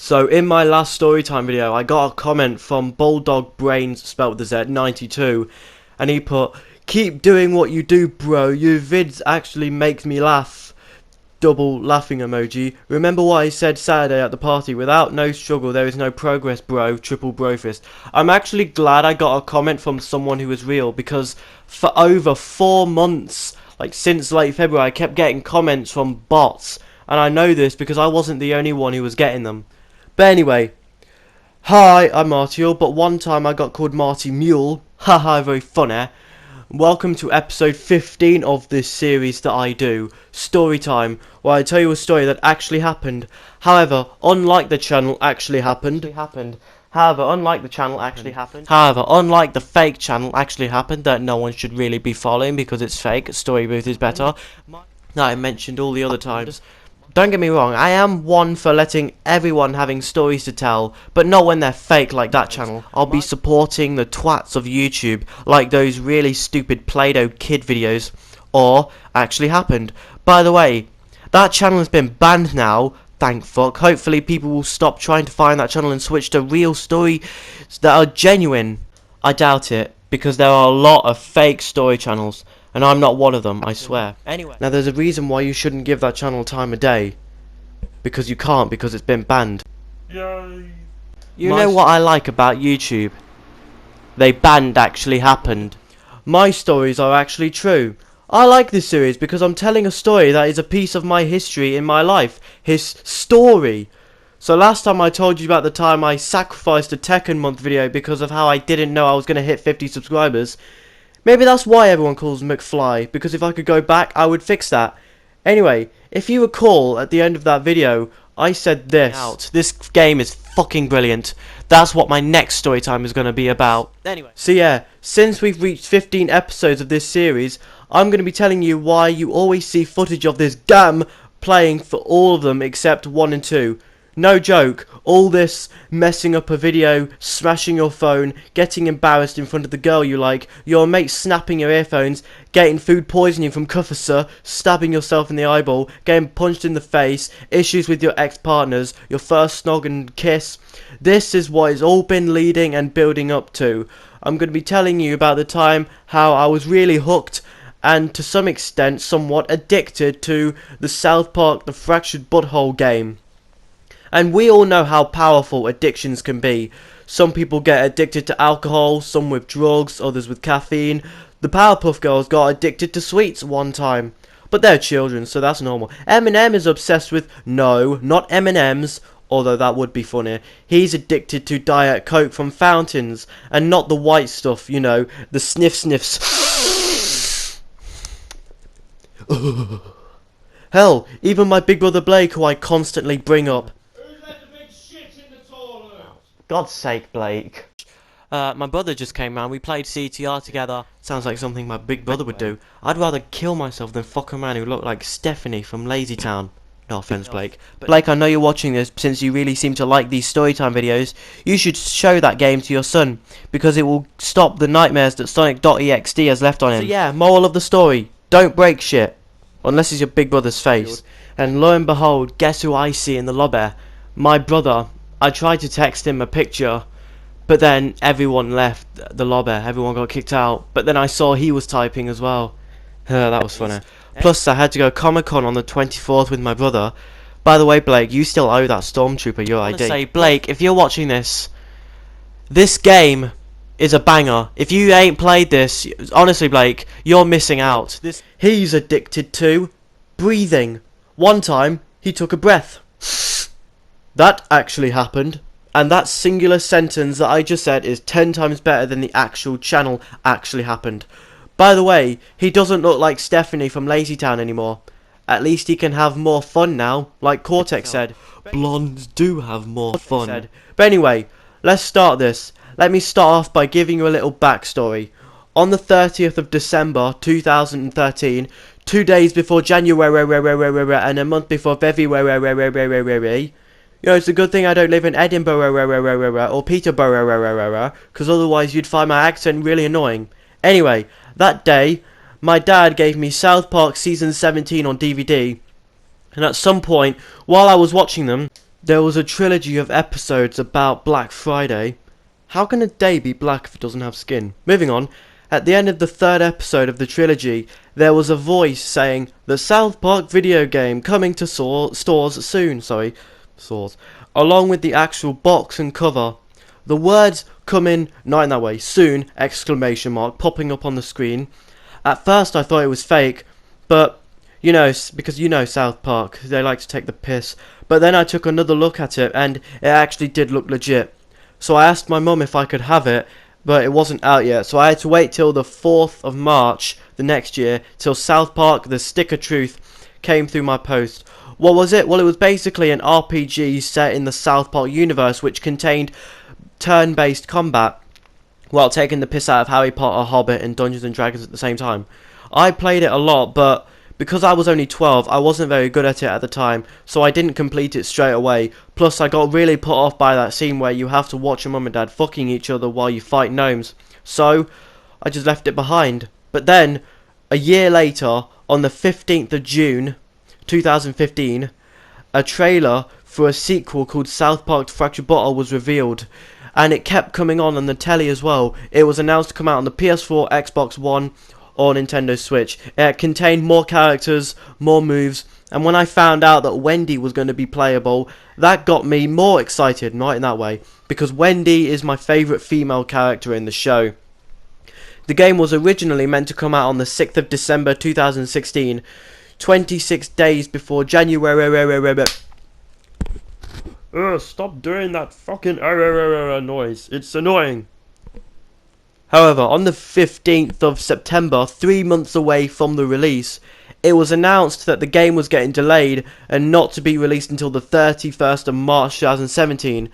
So in my last storytime video, I got a comment from Bulldog Brains, spelled with a Z, 92, and he put, "Keep doing what you do, bro. Your vids actually make me laugh." Double laughing emoji. "Remember what I said Saturday at the party? Without no struggle, there is no progress, bro." Triple bro fist. I'm actually glad I got a comment from someone who was real, because for over 4 months, like since late February, I kept getting comments from bots, and I know this because I wasn't the only one who was getting them. But anyway, hi, I'm Marty, but one time I got called Marty Mule. Haha, very funny. Welcome to episode 15 of this series that I do, Storytime, where I tell you a story that actually happened. However, unlike the channel actually happened. However, unlike the fake channel actually happened that no one should really be following because it's fake, Story Booth is better, that I mentioned all the other times. Don't get me wrong, I am one for letting everyone having stories to tell, but not when they're fake like that channel. I'll be supporting the twats of YouTube, like those really stupid Play-Doh kid videos, or actually happened. By the way, that channel has been banned now, thank fuck. Hopefully people will stop trying to find that channel and switch to real stories that are genuine. I doubt it, because there are a lot of fake story channels, and I'm not one of them, I swear. Anyway, now there's a reason why you shouldn't give that channel time of day. Because you can't, because it's been banned. Yay. You know what I like about YouTube? They banned actually happened. My stories are actually true. I like this series because I'm telling a story that is a piece of my history in my life. His story. So last time I told you about the time I sacrificed a Tekken month video because of how I didn't know I was going to hit 50 subscribers. Maybe that's why everyone calls McFly, because if I could go back, I would fix that. Anyway, if you recall, at the end of that video, I said this. This game is fucking brilliant. That's what my next story time is going to be about. Anyway. So yeah, since we've reached 15 episodes of this series, I'm going to be telling you why you always see footage of this gam playing for all of them except 1 and 2. No joke, all this messing up a video, smashing your phone, getting embarrassed in front of the girl you like, your mate snapping your earphones, getting food poisoning from Kufasa, stabbing yourself in the eyeball, getting punched in the face, issues with your ex-partners, your first snog and kiss. This is what it's all been leading and building up to. I'm going to be telling you about the time how I was really hooked and to some extent somewhat addicted to the South Park The Fractured Butthole game. And we all know how powerful addictions can be. Some people get addicted to alcohol, some with drugs, others with caffeine. The Powerpuff Girls got addicted to sweets one time. But they're children, so that's normal. Eminem is obsessed with, no, not M&M's, although that would be funny. He's addicted to Diet Coke from fountains, and not the white stuff, you know, the sniffs. Hell, even my big brother Blake, who I constantly bring up. God's sake, Blake. My brother just came round, we played CTR together. Sounds like something my big brother would do. I'd rather kill myself than fuck a man who looked like Stephanie from Lazy Town. No offense, Blake. But Blake, I know you're watching this, since you really seem to like these storytime videos. You should show that game to your son, because it will stop the nightmares that Sonic.exe has left on him. So yeah, moral of the story, don't break shit. Unless it's your big brother's face. And lo and behold, guess who I see in the lobby? My brother. I tried to text him a picture, but then everyone left the lobby, everyone got kicked out, but then I saw he was typing as well. That was funny. Plus I had to go Comic-Con on the 24th with my brother. By the way, Blake, you still owe that Stormtrooper your ID. Say, Blake, if you're watching this, this game is a banger. If you ain't played this, honestly, Blake, you're missing out. He's addicted to breathing. One time, he took a breath. That actually happened, and that singular sentence that I just said is 10 times better than the actual channel actually happened. By the way, he doesn't look like Stephanie from Lazy Town anymore. At least he can have more fun now, like Cortex said. Blondes do have more fun. But anyway, let's start this. Let me start off by giving you a little backstory. On the 30th of December 2013, 2 days before January and a month before February, you know, it's a good thing I don't live in Edinburgh or Peterborough, because otherwise you'd find my accent really annoying. Anyway, that day, my dad gave me South Park Season 17 on DVD, and at some point, while I was watching them, There was a trilogy of episodes about Black Friday. How can a day be black if it doesn't have skin? Moving on, at the end of the third episode of the trilogy, there was a voice saying, "The South Park video game coming to stores soon," stores, along with the actual box and cover. The words "coming," not in that way, "soon," exclamation mark, popping up on the screen. At first I thought it was fake, but, because South Park, they like to take the piss. But then I took another look at it, and it actually did look legit. So I asked my mum if I could have it, but it wasn't out yet, so I had to wait till the 4th of March, the next year, till South Park, The Stick of Truth, came through my post. What was it? Well, it was basically an RPG set in the South Park universe, which contained turn-based combat, while taking the piss out of Harry Potter, Hobbit, and Dungeons and Dragons at the same time. I played it a lot, but because I was only 12, I wasn't very good at it at the time, so I didn't complete it straight away. Plus, I got really put off by that scene where you have to watch your mum and dad fucking each other while you fight gnomes. So, I just left it behind. But then, a year later, on the 15th of June, 2015, a trailer for a sequel called South Park Fractured Bottle was revealed. And it kept coming on the telly as well. It was announced to come out on the PS4, Xbox One, or Nintendo Switch. It contained more characters, more moves, and when I found out that Wendy was going to be playable, that got me more excited, not in that way, because Wendy is my favourite female character in the show. The game was originally meant to come out on the 6th of December 2016, 26 days before January. Stop doing that fucking noise. It's annoying. However, on the 15th of September, 3 months away from the release, it was announced that the game was getting delayed and not to be released until the 31st of March 2017.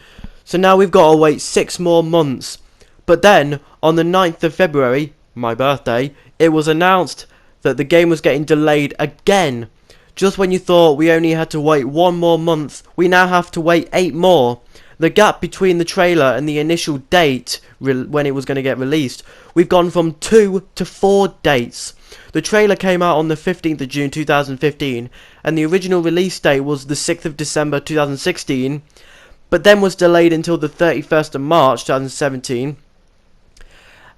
So now we've got to wait 6 more months. But then, on the 9th of February, my birthday, it was announced that the game was getting delayed again. Just when you thought we only had to wait 1 more month, we now have to wait 8 more. The gap between the trailer and the initial date when it was going to get released, we've gone from 2 to 4 dates. The trailer came out on the 15th of June 2015, and the original release date was the 6th of December 2016, but then was delayed until the 31st of March 2017.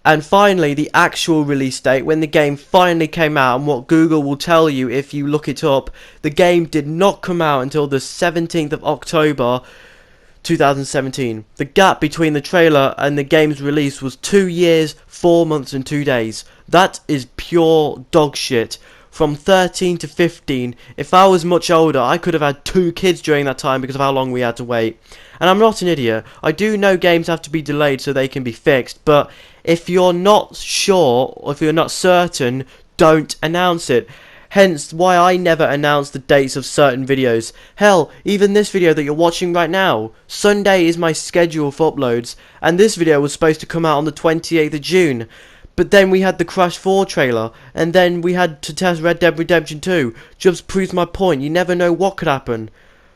And finally, the actual release date, when the game finally came out, and what Google will tell you if you look it up, the game did not come out until the 17th of October 2017. The gap between the trailer and the game's release was 2 years, 4 months and 2 days. That is pure dog shit. From 13 to 15, if I was much older, I could have had 2 kids during that time because of how long we had to wait. And I'm not an idiot. I do know games have to be delayed so they can be fixed, but if you're not sure, or if you're not certain, don't announce it. Hence why I never announce the dates of certain videos. Hell, even this video that you're watching right now, Sunday is my schedule for uploads, and this video was supposed to come out on the 28th of June. But then we had the Crash 4 trailer, and then we had to test Red Dead Redemption 2. Just proves my point, you never know what could happen.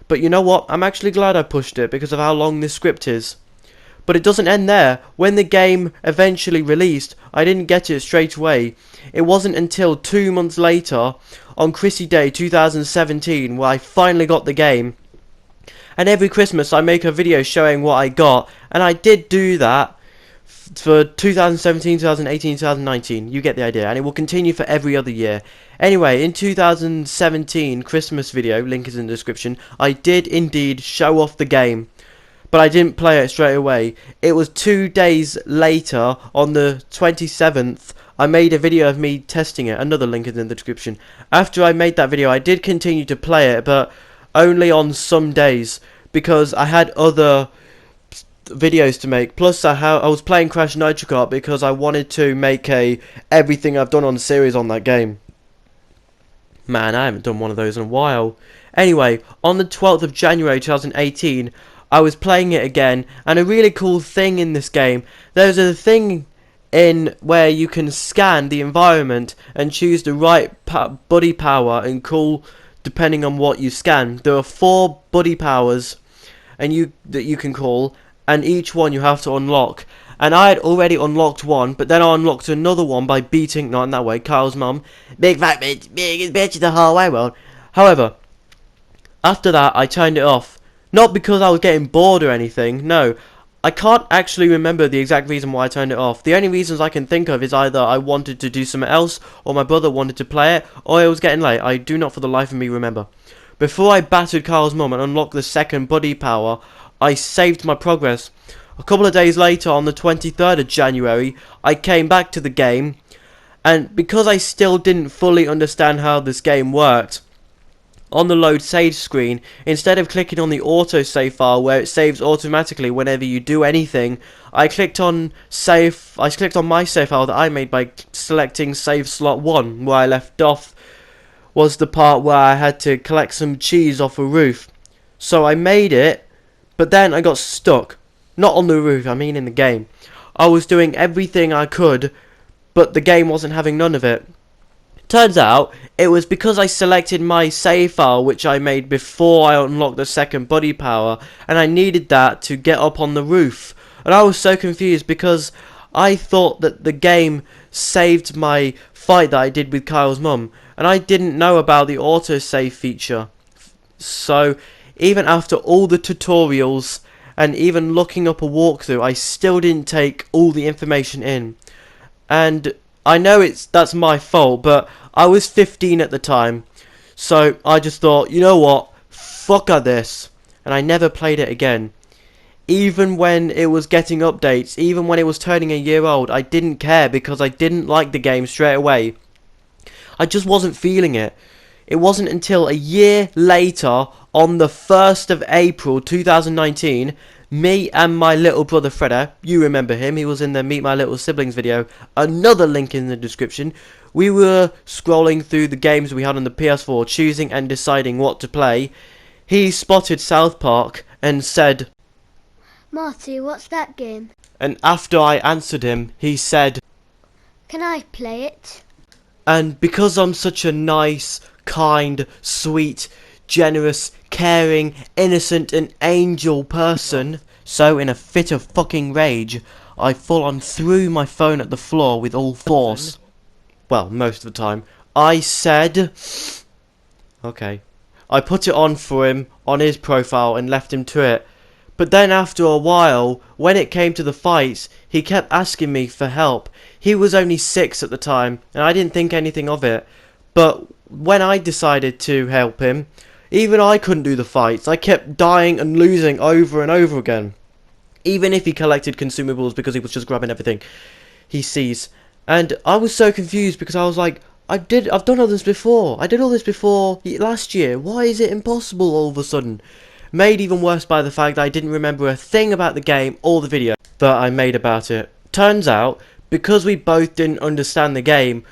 But you know what, I'm actually glad I pushed it because of how long this script is. But it doesn't end there. When the game eventually released, I didn't get it straight away. It wasn't until 2 months later, on Chrissy Day 2017, where I finally got the game. And every Christmas I make a video showing what I got, and I did do that for 2017, 2018, 2019. You get the idea, and it will continue for every other year. Anyway, in 2017 Christmas video, link is in the description, I did indeed show off the game. But I didn't play it straight away. It was 2 days later, on the 27th, I made a video of me testing it. Another link is in the description. After I made that video, I did continue to play it, but only on some days, because I had other videos to make. Plus, I was playing Crash Nitro Kart because I wanted to make a everything I've done on the series on that game. Man, I haven't done one of those in a while. Anyway, on the 12th of January 2018, I was playing it again, and a really cool thing in this game, there's a thing in where you can scan the environment and choose the right buddy power and call depending on what you scan. There are 4 buddy powers that you can call, and each one you have to unlock. And I had already unlocked one, but then I unlocked another one by beating, not in that way, Kyle's mum. Big fat bitch, biggest bitch in the whole wide world. However, after that I turned it off. Not because I was getting bored or anything, no. I can't actually remember the exact reason why I turned it off. The only reasons I can think of is either I wanted to do something else, or my brother wanted to play it, or it was getting late. I do not for the life of me remember. Before I battered Carl's mum and unlocked the second buddy power, I saved my progress. A couple of days later, on the 23rd of January, I came back to the game, and because I still didn't fully understand how this game worked, on the load save screen, instead of clicking on the autosave file where it saves automatically whenever you do anything, I clicked on my save file that I made by selecting save slot 1, where I left off was the part where I had to collect some cheese off a roof. So I made it, but then I got stuck. Not on the roof, I mean in the game. I was doing everything I could, but the game wasn't having none of it. Turns out, it was because I selected my save file which I made before I unlocked the second buddy power, and I needed that to get up on the roof. And I was so confused because I thought that the game saved my fight that I did with Kyle's mum, and I didn't know about the autosave feature. So, even after all the tutorials and even looking up a walkthrough, I still didn't take all the information in. And I know that's my fault, but I was 15 at the time, so I just thought, you know what, fuck this, and I never played it again. Even when it was getting updates, even when it was turning a year old, I didn't care because I didn't like the game straight away. I just wasn't feeling it. It wasn't until a year later, on the 1st of April 2019, me and my little brother Fredda, you remember him, he was in the Meet My Little Siblings video, another link in the description, we were scrolling through the games we had on the PS4, choosing and deciding what to play. He spotted South Park and said, "Marty, what's that game?" And after I answered him, he said, "Can I play it?" And because I'm such a nice, kind, sweet, generous, caring, innocent and angel person, so in a fit of fucking rage, I full on threw my phone at the floor with all force. Well, most of the time. I said, okay. I put it on for him on his profile and left him to it. But then after a while, when it came to the fights, he kept asking me for help. He was only 6 at the time, and I didn't think anything of it. But when I decided to help him, even I couldn't do the fights. I kept dying and losing over and over again. Even if he collected consumables because he was just grabbing everything he sees. And I was so confused because I was like, I've done all this before. I did all this before last year. Why is it impossible all of a sudden? Made even worse by the fact that I didn't remember a thing about the game or the video that I made about it. Turns out, because we both didn't understand the game,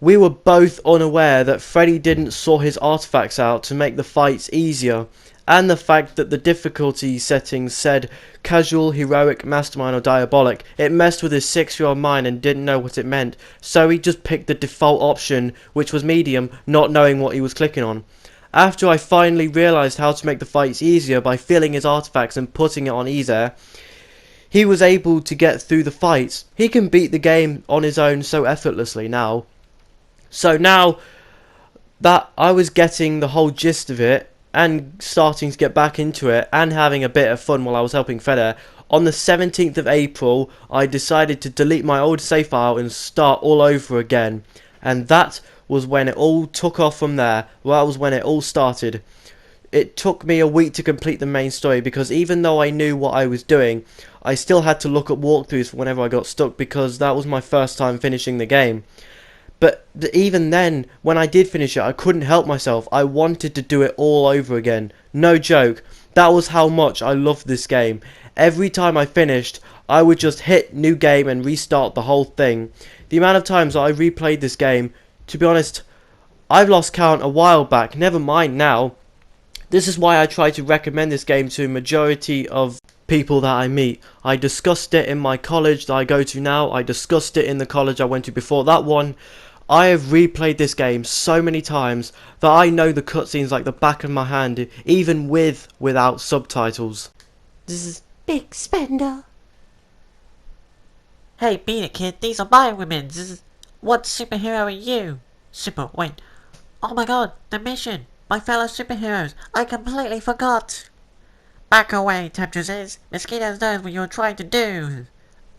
we were both unaware that Freddy didn't sort his artifacts out to make the fights easier, and the fact that the difficulty settings said casual, heroic, mastermind or diabolic. It messed with his 6-year-old mind and didn't know what it meant, so he just picked the default option, which was medium, not knowing what he was clicking on. After I finally realised how to make the fights easier by filling his artifacts and putting it on easier, he was able to get through the fights. He can beat the game on his own so effortlessly now. So now that I was getting the whole gist of it and starting to get back into it and having a bit of fun while I was helping Fredda, on the 17th of April I decided to delete my old save file and start all over again. And that was when it all took off from there. Well, that was when it all started. It took me a week to complete the main story because even though I knew what I was doing, I still had to look up walkthroughs whenever I got stuck because that was my first time finishing the game. But even then, when I did finish it, I couldn't help myself. I wanted to do it all over again. No joke. That was how much I loved this game. Every time I finished, I would just hit new game and restart the whole thing. The amount of times I replayed this game, to be honest, I've lost count a while back. Never mind now. This is why I try to recommend this game to a majority of people that I meet. I discussed it in my college that I go to now. I discussed it in the college I went to before that one. I have replayed this game so many times that I know the cutscenes like the back of my hand, even without subtitles. This is Big Spender. Hey, beat it, kid. These are my women. What superhero are you? Wait. Oh my god, the mission. My fellow superheroes. I completely forgot. Back away, temptresses. Mosquitoes knows what you're trying to do.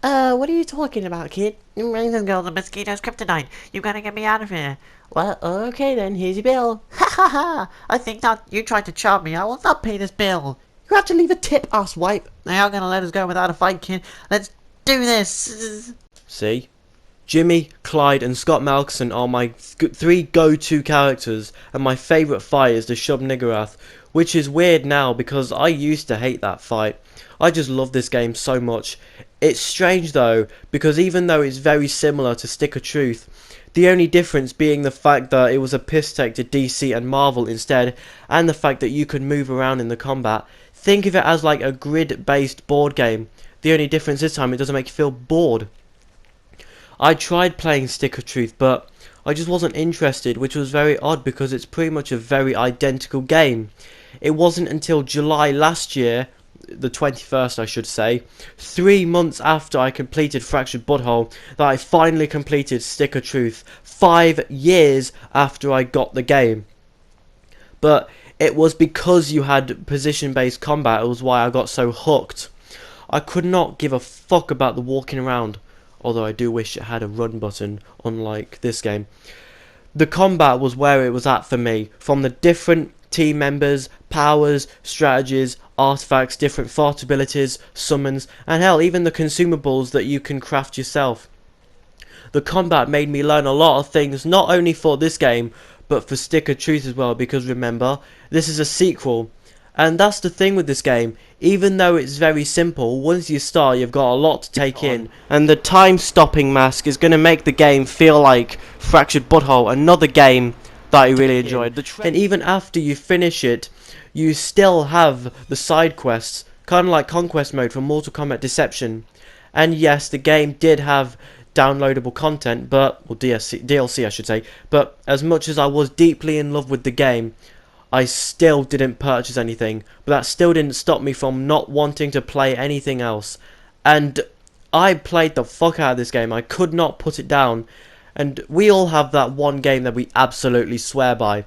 What are you talking about, kid? Raisin Girl, the mosquito's kryptonite. You gotta get me out of here. Well, okay then, here's your bill. Ha ha ha! I think that you tried to charm me. I will not pay this bill. You have to leave a tip, asswipe. They are gonna let us go without a fight, kid. Let's do this. See? Jimmy, Clyde and Scott Malkinson are my three go-to characters, and my favourite fight is the Shub Niggurath, which is weird now because I used to hate that fight. I just love this game so much. It's strange though, because even though it's very similar to Stick of Truth, the only difference being the fact that it was a piss take to DC and Marvel instead, and the fact that you could move around in the combat. Think of it as like a grid-based board game. The only difference this time, it doesn't make you feel bored. I tried playing Stick of Truth, but I just wasn't interested, which was very odd because it's pretty much a very identical game. It wasn't until July last year, the 21st I should say, 3 months after I completed Fractured Butthole, that I finally completed Stick of Truth, 5 years after I got the game. But it was because you had position-based combat, it was why I got so hooked. I could not give a fuck about the walking around, although I do wish it had a run button, unlike this game. The combat was where it was at for me, from the different team members, powers, strategies, artifacts, different fart abilities, summons, and hell, even the consumables that you can craft yourself. The combat made me learn a lot of things, not only for this game, but for Stick of Truth as well, because remember, this is a sequel. And that's the thing with this game, even though it's very simple, once you start you've got a lot to take in. And the time stopping mask is going to make the game feel like Fractured Butthole, another game that I really enjoyed. And even after you finish it, you still have the side quests, kind of like Conquest Mode from Mortal Kombat Deception. And yes, the game did have downloadable content, but, or DLC I should say, but as much as I was deeply in love with the game, I still didn't purchase anything, but that still didn't stop me from not wanting to play anything else. And I played the fuck out of this game. I could not put it down. And we all have that one game that we absolutely swear by.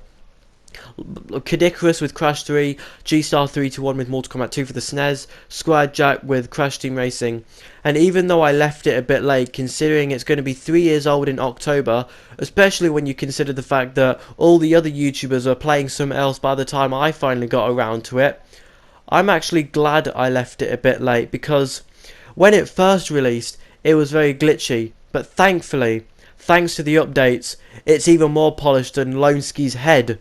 Kid Icarus with Crash 3, G-Star 3-1 with Mortal Kombat 2 for the SNES, Squad Jack with Crash Team Racing. And even though I left it a bit late, considering it's going to be 3 years old in October, especially when you consider the fact that all the other YouTubers are playing something else by the time I finally got around to it, I'm actually glad I left it a bit late, because when it first released, it was very glitchy, but thankfully, thanks to the updates, it's even more polished than Loneski's head.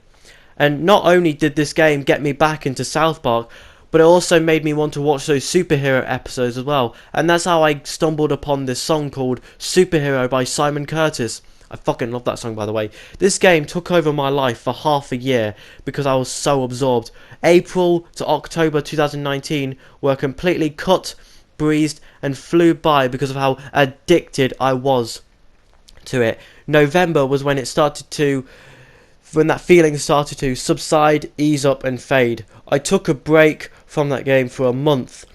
And not only did this game get me back into South Park, but it also made me want to watch those superhero episodes as well. And that's how I stumbled upon this song called Superhero by Simon Curtis. I fucking love that song, by the way. This game took over my life for half a year because I was so absorbed. April to October 2019 were completely cut, breezed and flew by because of how addicted I was to it. November was when that feeling started to subside, ease up and fade. I took a break from that game for a month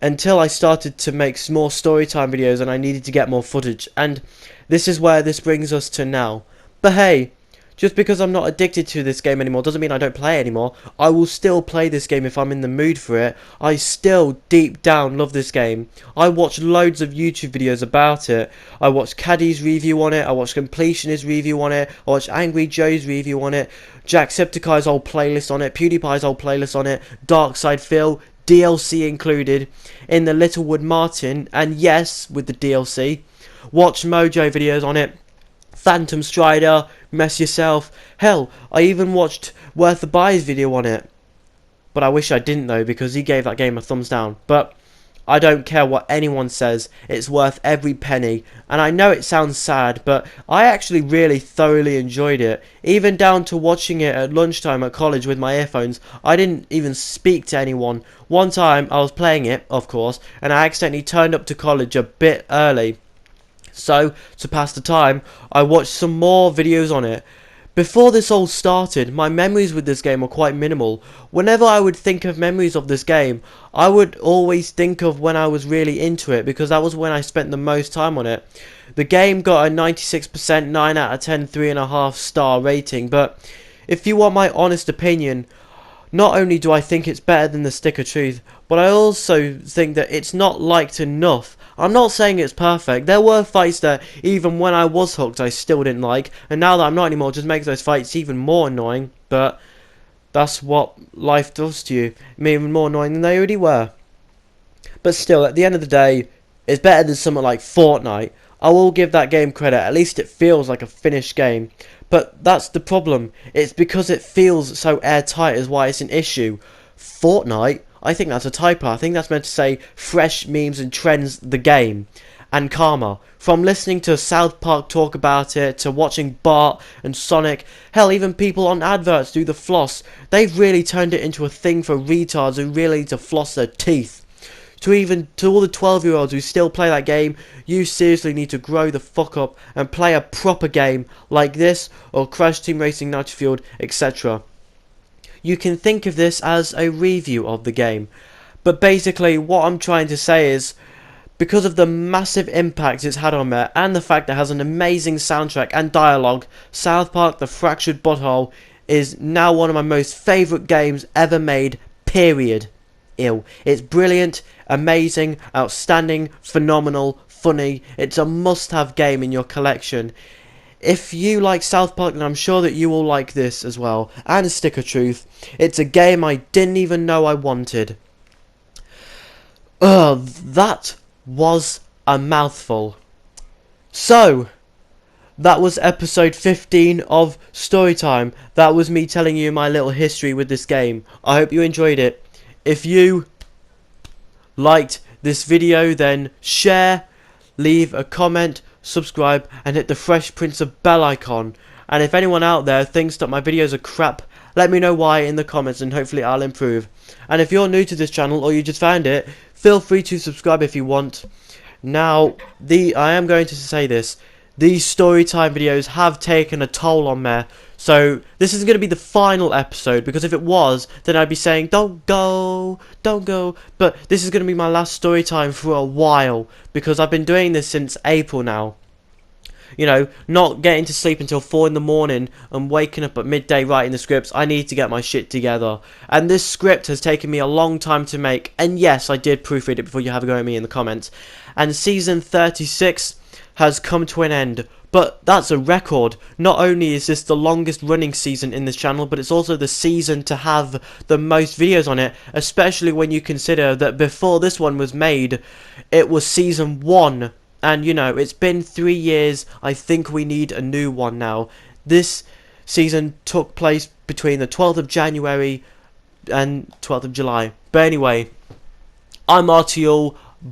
until I started to make more storytime videos and I needed to get more footage, and this is where this brings us to now. But hey, just because I'm not addicted to this game anymore doesn't mean I don't play it anymore. I will still play this game if I'm in the mood for it. I still deep down love this game. I watch loads of YouTube videos about it. I watched Caddy's review on it, I watched Completionist review on it, I watched Angry Joe's review on it, Jacksepticeye's old playlist on it, PewDiePie's old playlist on it, Darkside Phil, DLC included, in the Littlewood Martin, and yes, with the DLC, watch Mojo videos on it, Phantom Strider, Mess Yourself. Hell, I even watched Worth the Buy's video on it. But I wish I didn't though, because he gave that game a thumbs down. But I don't care what anyone says, it's worth every penny. And I know it sounds sad, but I actually really thoroughly enjoyed it. Even down to watching it at lunchtime at college with my earphones. I didn't even speak to anyone. One time I was playing it, of course, and I accidentally turned up to college a bit early. So, to pass the time, I watched some more videos on it. Before this all started, my memories with this game were quite minimal. Whenever I would think of memories of this game, I would always think of when I was really into it, because that was when I spent the most time on it. The game got a 96%, 9 out of 10, 3.5 star rating, but if you want my honest opinion, not only do I think it's better than the Stick of Truth, but I also think that it's not liked enough. I'm not saying it's perfect. There were fights that even when I was hooked I still didn't like, and now that I'm not anymore, it just makes those fights even more annoying. But that's what life does to you. Even more annoying than they already were. But still, at the end of the day, it's better than something like Fortnite. I will give that game credit. At least it feels like a finished game. But that's the problem. It's because it feels so airtight is why it's an issue. Fortnite, I think that's a typo. I think that's meant to say fresh memes and trends the game. And Karma. From listening to South Park talk about it, to watching Bart and Sonic, hell, even people on adverts do the floss. They've really turned it into a thing for retards who really need to floss their teeth. To all the 12-year-olds who still play that game, you seriously need to grow the fuck up and play a proper game like this or Crash Team Racing Nitro-Fueled, etc. You can think of this as a review of the game, but basically what I'm trying to say is, because of the massive impact it's had on me and the fact that it has an amazing soundtrack and dialogue, South Park: The Fractured Butthole is now one of my most favourite games ever made, period. It's brilliant, amazing, outstanding, phenomenal, funny. It's a must-have game in your collection. If you like South Park, then I'm sure that you will like this as well. And Stick of Truth. It's a game I didn't even know I wanted. That was a mouthful. So, that was episode 15 of Storytime. That was me telling you my little history with this game. I hope you enjoyed it. If you liked this video, then share, leave a comment, subscribe, and hit the Fresh Prince of bell icon. And if anyone out there thinks that my videos are crap, let me know why in the comments and hopefully I'll improve. And if you're new to this channel or you just found it, feel free to subscribe if you want. Now, I am going to say this. These Storytime videos have taken a toll on me. So, this is going to be the final episode, because if it was, then I'd be saying, don't go. But this is going to be my last Storytime for a while, because I've been doing this since April now. You know, not getting to sleep until 4 in the morning and waking up at midday writing the scripts. I need to get my shit together. And this script has taken me a long time to make. And yes, I did proofread it before you have a go at me in the comments. And season 36 has come to an end. But that's a record. Not only is this the longest running season in this channel, but it's also the season to have the most videos on it. Especially when you consider that before this one was made, it was season 1. And, you know, it's been 3 years. I think we need a new one now. This season took place between the 12th of January and 12th of July. But anyway, I'm Marty.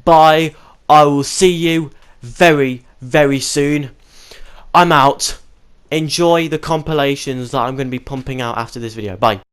Bye. I will see you very, very soon. I'm out. Enjoy the compilations that I'm going to be pumping out after this video. Bye.